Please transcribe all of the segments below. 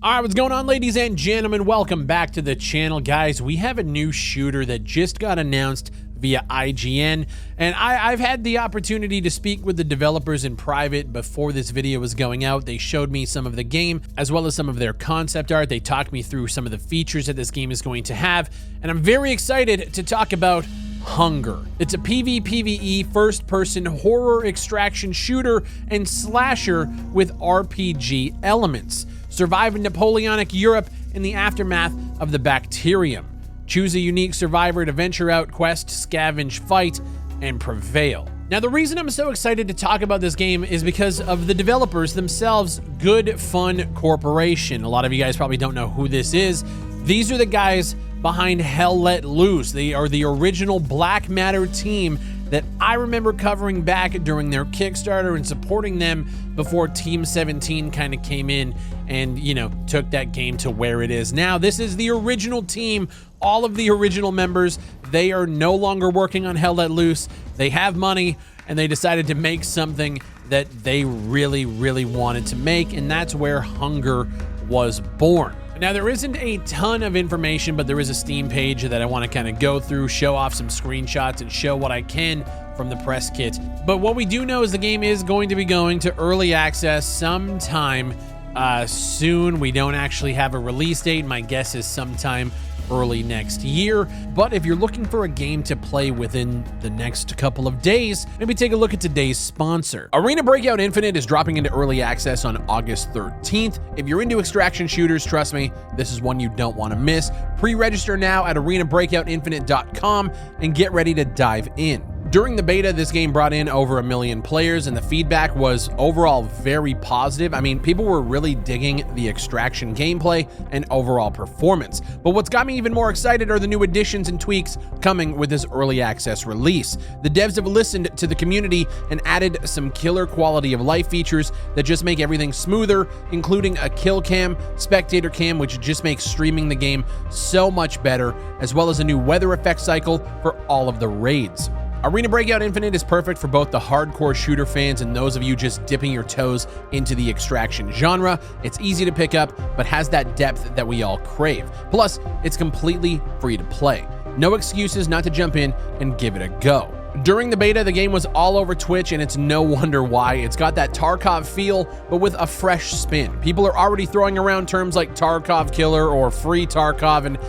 All right, what's going on, ladies and gentlemen? Welcome back to the channel. Guys, we have a new shooter that just got announced via IGN, and I've had the opportunity to speak with the developers in private before this video was going out. They showed me some of the game as well as some of their concept art. They talked me through some of the features that this game is going to have, and I'm very excited to talk about Hunger. It's a PvPvE first-person horror extraction shooter and slasher with RPG elements. Survive in Napoleonic Europe in the aftermath of the bacterium. Choose a unique survivor to venture out, quest, scavenge, fight, and prevail. Now, the reason I'm so excited to talk about this game is because of the developers themselves, Good Fun Corporation. A lot of you guys probably don't know who this is. These are the guys behind Hell Let Loose. They are the original Black Matter team that I remember covering back during their Kickstarter and supporting them before Team 17 kind of came in and, you know, took that game to where it is now. This is the original team, all of the original members. They are no longer working on Hell Let Loose. They have money and they decided to make something that they really, really wanted to make, and that's where Hunger was born. Now, there isn't a ton of information, but there is a Steam page that I want to kind of go through, show off some screenshots, and show what I can from the press kit. But what we do know is the game is going to be going to early access sometime soon. We don't actually have a release date. My guess is sometime early next year. But if you're looking for a game to play within the next couple of days, maybe take a look at today's sponsor. Arena Breakout Infinite is dropping into early access on August 13th. If you're into extraction shooters, trust me, this is one you don't want to miss. Pre-register now at arenabreakoutinfinite.com and get ready to dive in. During the beta, this game brought in over 1 million players, and the feedback was overall very positive. I mean, people were really digging the extraction gameplay and overall performance. But what's got me even more excited are the new additions and tweaks coming with this early access release. The devs have listened to the community and added some killer quality of life features that just make everything smoother, including a kill cam, spectator cam, which just makes streaming the game so much better, as well as a new weather effect cycle for all of the raids. Arena Breakout Infinite is perfect for both the hardcore shooter fans and those of you just dipping your toes into the extraction genre. It's easy to pick up, but has that depth that we all crave. Plus, it's completely free to play. No excuses not to jump in and give it a go. During the beta, the game was all over Twitch, and it's no wonder why. It's got that Tarkov feel, but with a fresh spin. People are already throwing around terms like Tarkov Killer or Free Tarkov, and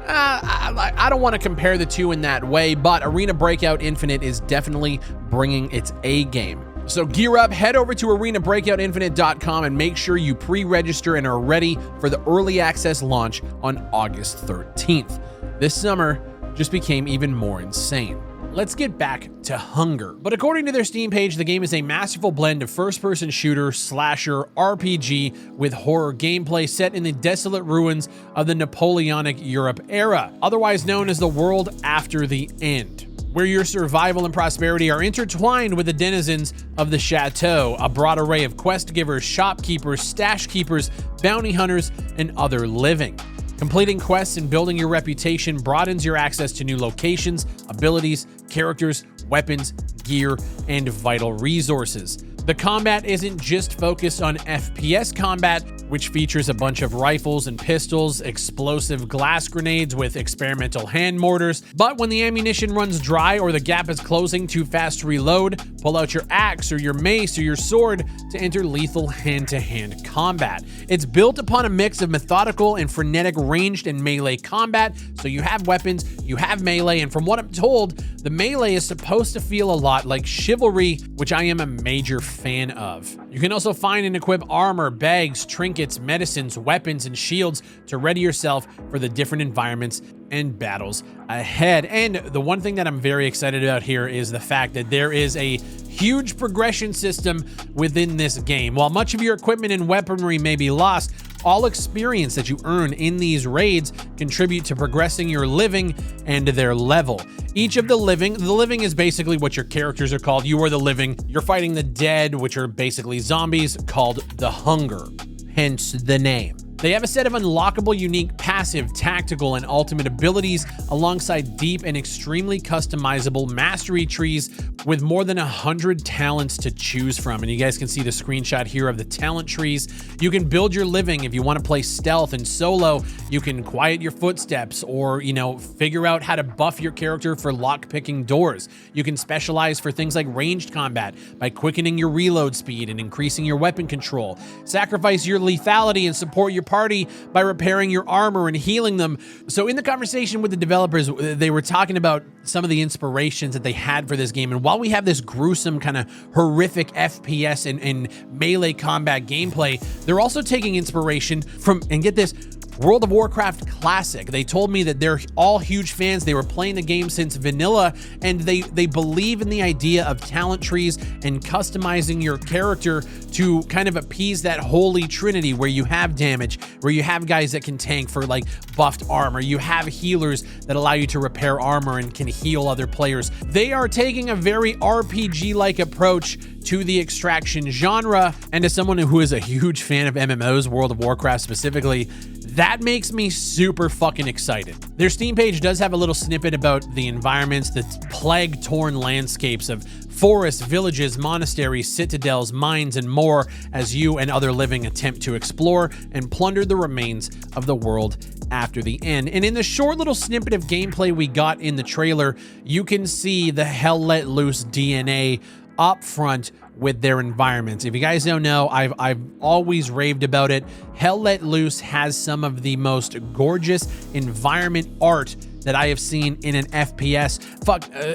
I don't want to compare the two in that way, but Arena Breakout Infinite is definitely bringing its A game. So gear up, head over to arenabreakoutinfinite.com and make sure you pre-register and are ready for the early access launch on August 13th. This summer just became even more insane. Let's get back to Hunger. But according to their Steam page, the game is a masterful blend of first-person shooter, slasher, RPG with horror gameplay set in the desolate ruins of the Napoleonic Europe era, otherwise known as the world after the end, where your survival and prosperity are intertwined with the denizens of the chateau, a broad array of quest givers, shopkeepers, stash keepers, bounty hunters, and other living. Completing quests and building your reputation broadens your access to new locations, abilities, characters, weapons, gear, and vital resources. The combat isn't just focused on FPS combat, which features a bunch of rifles and pistols, explosive glass grenades with experimental hand mortars, but when the ammunition runs dry or the gap is closing too fast to reload, pull out your axe or your mace or your sword to enter lethal hand-to-hand combat. It's built upon a mix of methodical and frenetic ranged and melee combat, so you have weapons, you have melee, and from what I'm told, the melee is supposed to feel a lot like Chivalry, which I am a major fan of. You can also find and equip armor, bags, trinkets, medicines, weapons, and shields to ready yourself for the different environments and battles ahead. And the one thing that I'm very excited about here is the fact that there is a huge progression system within this game. While much of your equipment and weaponry may be lost, all experience that you earn in these raids contribute to progressing your living and their level. Each of the living is basically what your characters are called. You are the living. You're fighting the dead, which are basically zombies, called the Hunger, hence the name. They have a set of unlockable, unique, passive, tactical, and ultimate abilities alongside deep and extremely customizable mastery trees with more than 100 talents to choose from. And you guys can see the screenshot here of the talent trees. You can build your living if you want to play stealth and solo. You can quiet your footsteps or, figure out how to buff your character for lock-picking doors. You can specialize for things like ranged combat by quickening your reload speed and increasing your weapon control. Sacrifice your lethality and support your party by repairing your armor and healing them. So in the conversation with the developers, they were talking about some of the inspirations that they had for this game. And while we have this gruesome kind of horrific FPS and melee combat gameplay, they're also taking inspiration from, and get this, World of Warcraft Classic. They told me that they're all huge fans. They were playing the game since vanilla, and they believe in the idea of talent trees and customizing your character to kind of appease that holy trinity where you have damage, where you have guys that can tank for like buffed armor, you have healers that allow you to repair armor and can heal other players. They are taking a very RPG-like approach to the extraction genre, and as someone who is a huge fan of MMOs, World of Warcraft specifically, that makes me super fucking excited. Their Steam page does have a little snippet about the environments, the plague-torn landscapes of forests, villages, monasteries, citadels, mines, and more as you and other living attempt to explore and plunder the remains of the world after the end. And in the short little snippet of gameplay we got in the trailer, you can see the Hell Let Loose DNA up front with their environments. If you guys don't know, I've always raved about it. Hell Let Loose has some of the most gorgeous environment art that I have seen in an FPS,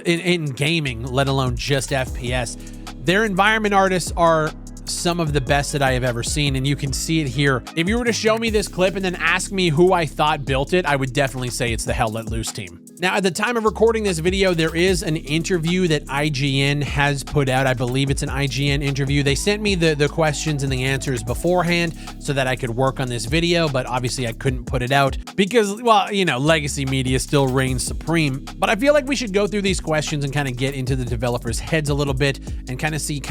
in gaming, let alone just FPS. Their environment artists are some of the best that I have ever seen, and you can see it here. If you were to show me this clip and then ask me who I thought built it, I would definitely say it's the Hell Let Loose team. Now, at the time of recording this video, there is an interview that IGN has put out. I believe it's an IGN interview. They sent me the questions and the answers beforehand so that I could work on this video, but obviously I couldn't put it out because, well, legacy media still reigns supreme. But I feel like we should go through these questions and kind of get into the developers' heads a little bit and kind of see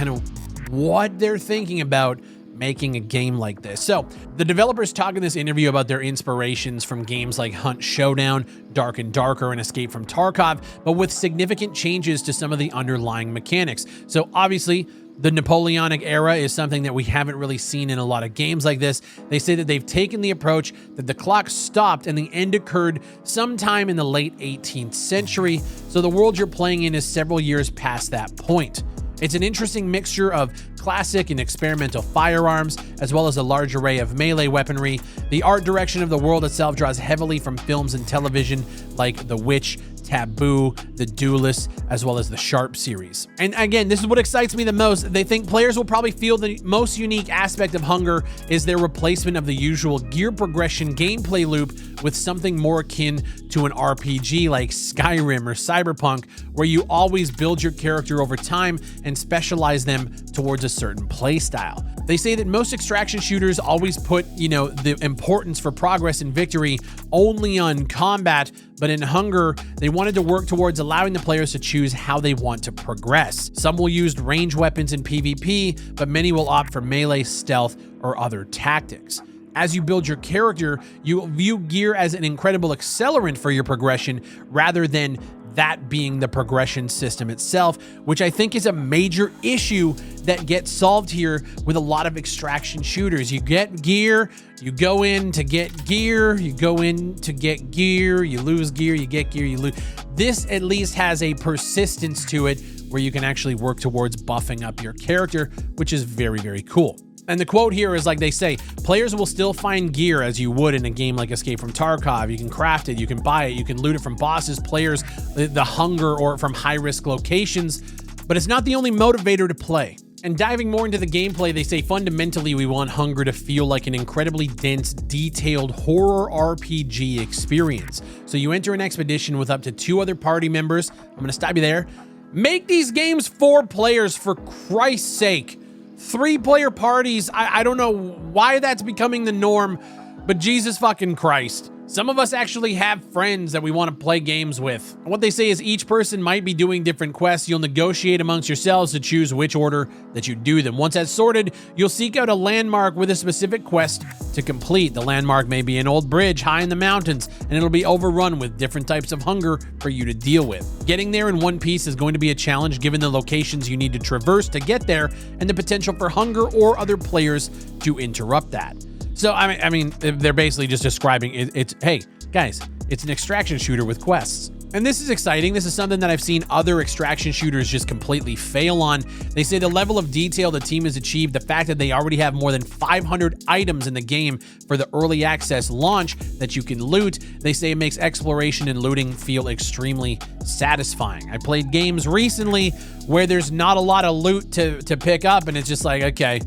what they're thinking about making a game like this. So the developers talk in this interview about their inspirations from games like Hunt Showdown, Dark and Darker, and Escape from Tarkov, but with significant changes to some of the underlying mechanics. So obviously, the Napoleonic era is something that we haven't really seen in a lot of games like this. They say that they've taken the approach that the clock stopped and the end occurred sometime in the late 18th century. So the world you're playing in is several years past that point. It's an interesting mixture of classic and experimental firearms, as well as a large array of melee weaponry. The art direction of the world itself draws heavily from films and television like The Witch, Taboo, The Duelist, as well as the Sharp series. And again, this is what excites me the most. They think players will probably feel the most unique aspect of Hunger is their replacement of the usual gear progression gameplay loop with something more akin to an RPG like Skyrim or Cyberpunk, where you always build your character over time and specialize them towards a certain playstyle. They say that most extraction shooters always put, the importance for progress and victory only on combat, but in Hunger, they wanted to work towards allowing the players to choose how they want to progress. Some will use range weapons in PvP, but many will opt for melee, stealth, or other tactics. As you build your character, you view gear as an incredible accelerant for your progression rather than that being the progression system itself, which I think is a major issue that gets solved here with a lot of extraction shooters. You get gear, you go in to get gear, you go in to get gear, you lose gear, you get gear, you lose. This at least has a persistence to it where you can actually work towards buffing up your character, which is very, very cool. And the quote here is like they say, players will still find gear as you would in a game like Escape from Tarkov. You can craft it, you can buy it, you can loot it from bosses, players, the hunger, or from high-risk locations, but it's not the only motivator to play. And diving more into the gameplay, they say fundamentally we want Hunger to feel like an incredibly dense, detailed horror RPG experience. So you enter an expedition with up to 2 other party members. I'm gonna stop you there. Make these games 4 players, for Christ's sake. 3-player parties, I don't know why that's becoming the norm, but Jesus fucking Christ. Some of us actually have friends that we want to play games with. And what they say is each person might be doing different quests. You'll negotiate amongst yourselves to choose which order that you do them. Once that's sorted, you'll seek out a landmark with a specific quest to complete. The landmark may be an old bridge high in the mountains, and it'll be overrun with different types of hunger for you to deal with. Getting there in one piece is going to be a challenge given the locations you need to traverse to get there and the potential for hunger or other players to interrupt that. So, I mean, they're basically just describing it's, hey, guys, it's an extraction shooter with quests. And this is exciting. This is something that I've seen other extraction shooters just completely fail on. They say the level of detail the team has achieved, the fact that they already have more than 500 items in the game for the early access launch that you can loot, they say it makes exploration and looting feel extremely satisfying. I played games recently where there's not a lot of loot to pick up, and it's just like, okay,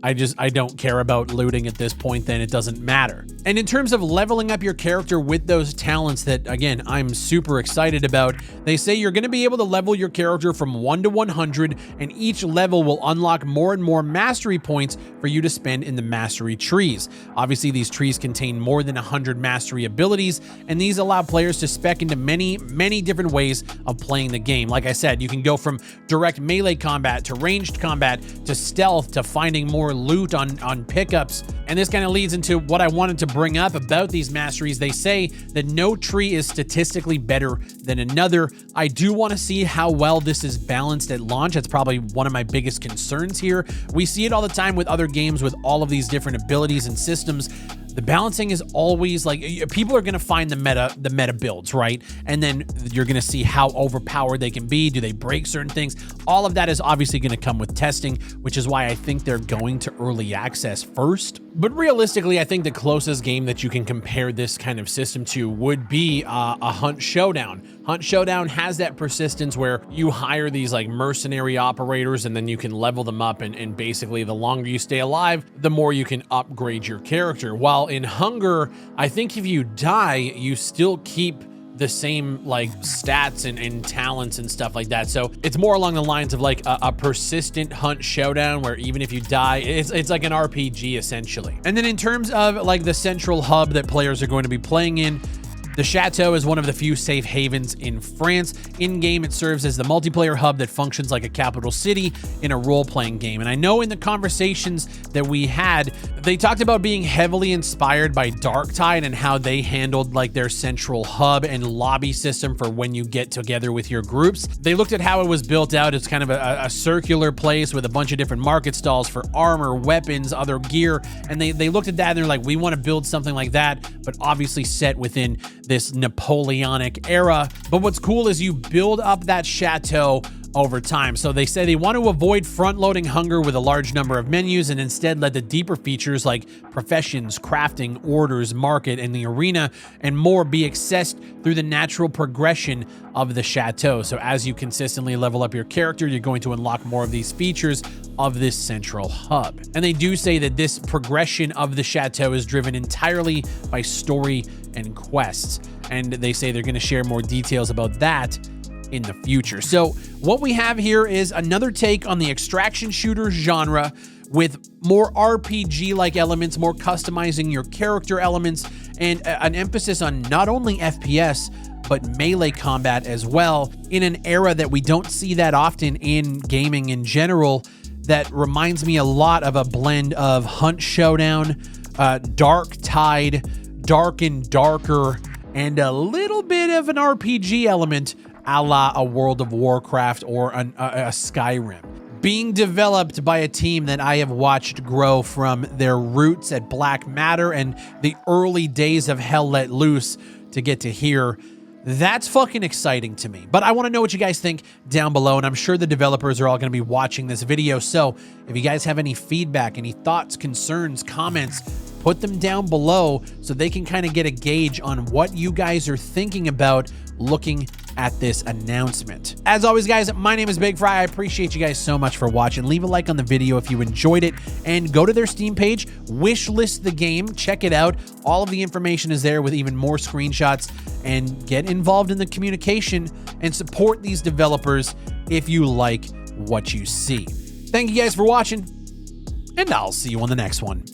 I don't care about looting at this point, then it doesn't matter. And in terms of leveling up your character with those talents that, again, I'm super excited about, they say you're going to be able to level your character from 1 to 100, and each level will unlock more and more mastery points for you to spend in the mastery trees. Obviously, these trees contain more than 100 mastery abilities, and these allow players to spec into many, many different ways of playing the game. Like I said, you can go from direct melee combat to ranged combat to stealth to finding more loot on pickups. And this kind of leads into what I wanted to bring up about these masteries. They say that no tree is statistically better than another. I do want to see how well this is balanced at launch. That's probably one of my biggest concerns here. We see it all the time with other games with all of these different abilities and systems. The balancing is always like, people are going to find the meta builds, right? And then you're going to see how overpowered they can be. Do they break certain things? All of that is obviously going to come with testing, which is why I think they're going to early access first. But realistically, I think the closest game that you can compare this kind of system to would be a Hunt Showdown. Hunt Showdown has that persistence where you hire these like mercenary operators and then you can level them up, and basically the longer you stay alive, the more you can upgrade your character. While in Hunger, I think if you die, you still keep the same like stats and talents and stuff like that. So it's more along the lines of like a persistent Hunt Showdown where even if you die, it's like an RPG essentially. And then in terms of like the central hub that players are going to be playing in, the Chateau is one of the few safe havens in France. In-game, it serves as the multiplayer hub that functions like a capital city in a role-playing game. And I know in the conversations that we had, they talked about being heavily inspired by Darktide and how they handled like their central hub and lobby system for when you get together with your groups. They looked at how it was built out. It's kind of a circular place with a bunch of different market stalls for armor, weapons, other gear. And they looked at that and they're like, we want to build something like that, but obviously set within this Napoleonic era. But what's cool is you build up that chateau over time. So they say they want to avoid front-loading Hunger with a large number of menus and instead let the deeper features like professions, crafting, orders, market, and the arena and more be accessed through the natural progression of the chateau. So as you consistently level up your character, you're going to unlock more of these features of this central hub. And they do say that this progression of the chateau is driven entirely by story and quests. And they say they're going to share more details about that in the future. So what we have here is another take on the extraction shooter genre with more RPG-like elements, more customizing your character elements, and an emphasis on not only FPS, but melee combat as well, in an era that we don't see that often in gaming in general. That reminds me a lot of a blend of Hunt Showdown, Darktide, Dark and Darker, and a little bit of an RPG element a la a World of Warcraft or a Skyrim. Being developed by a team that I have watched grow from their roots at Black Matter and the early days of Hell Let Loose to get to here. That's fucking exciting to me. But I want to know what you guys think down below, and I'm sure the developers are all going to be watching this video. So if you guys have any feedback, any thoughts, concerns, comments, put them down below so they can kind of get a gauge on what you guys are thinking about looking at this announcement. As always, guys, my name is Big Fry. I appreciate you guys so much for watching. Leave a like on the video if you enjoyed it, and go to their Steam page, wish list the game, check it out. All of the information is there with even more screenshots, and get involved in the communication and support these developers if you like what you see. Thank you guys for watching, and I'll see you on the next one.